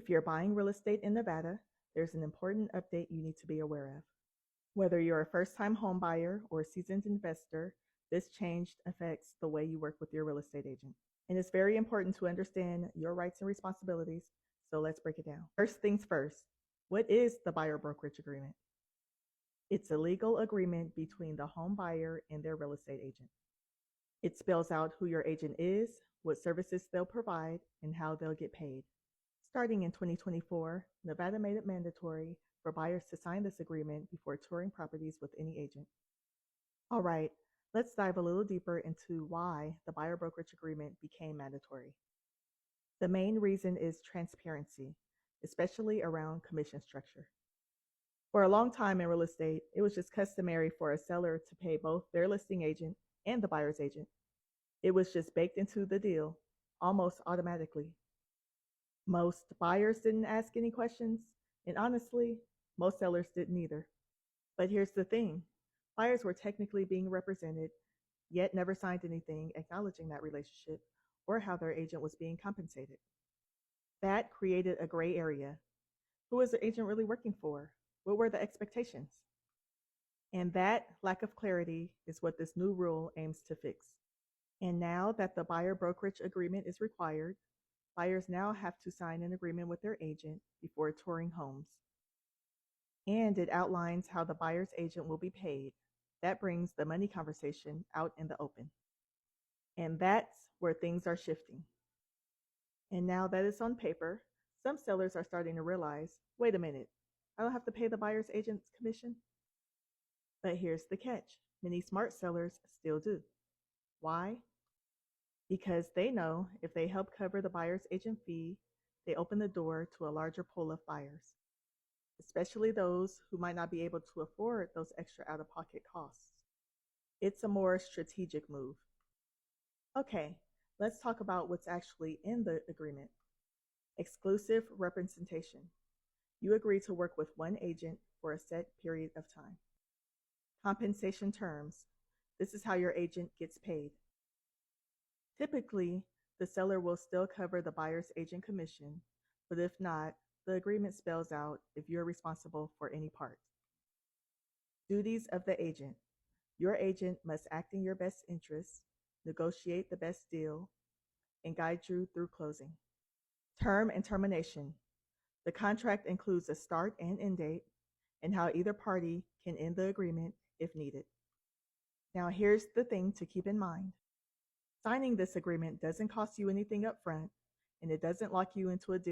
If you're buying real estate in Nevada, there's an important update you need to be aware of. Whether you're a first-time home buyer or a seasoned investor, this change affects the way you work with your real estate agent. And it's very important to understand your rights and responsibilities, so let's break it down. First things first, what is the Buyer Brokerage Agreement? It's a legal agreement between the home buyer and their real estate agent. It spells out who your agent is, what services they'll provide, and how they'll get paid. Starting in 2024, Nevada made it mandatory for buyers to sign this agreement before touring properties with any agent. All right, let's dive a little deeper into why the Buyer Brokerage Agreement became mandatory. The main reason is transparency, especially around commission structure. For a long time in real estate, it was just customary for a seller to pay both their listing agent and the buyer's agent. It was just baked into the deal, almost automatically. Most buyers didn't ask any questions, and honestly, most sellers didn't either. But here's the thing. Buyers were technically being represented, yet never signed anything acknowledging that relationship or how their agent was being compensated. That created a gray area. Who was the agent really working for? What were the expectations? And that lack of clarity is what this new rule aims to fix. And now that the Buyer Brokerage Agreement is required, buyers now have to sign an agreement with their agent before touring homes. And it outlines how the buyer's agent will be paid. That brings the money conversation out in the open. And that's where things are shifting. And now that it's on paper, some sellers are starting to realize, wait a minute, I don't have to pay the buyer's agent's commission? But here's the catch. Many smart sellers still do. Why? Because they know if they help cover the buyer's agent fee, they open the door to a larger pool of buyers, especially those who might not be able to afford those extra out-of-pocket costs. It's a more strategic move. Okay, let's talk about what's actually in the agreement. Exclusive representation. You agree to work with one agent for a set period of time. Compensation terms. This is how your agent gets paid. Typically, the seller will still cover the buyer's agent commission, but if not, the agreement spells out if you're responsible for any part. Duties of the agent. Your agent must act in your best interests, negotiate the best deal, and guide you through closing. Term and termination. The contract includes a start and end date, and how either party can end the agreement if needed. Now here's the thing to keep in mind. Signing this agreement doesn't cost you anything up front, and it doesn't lock you into a deal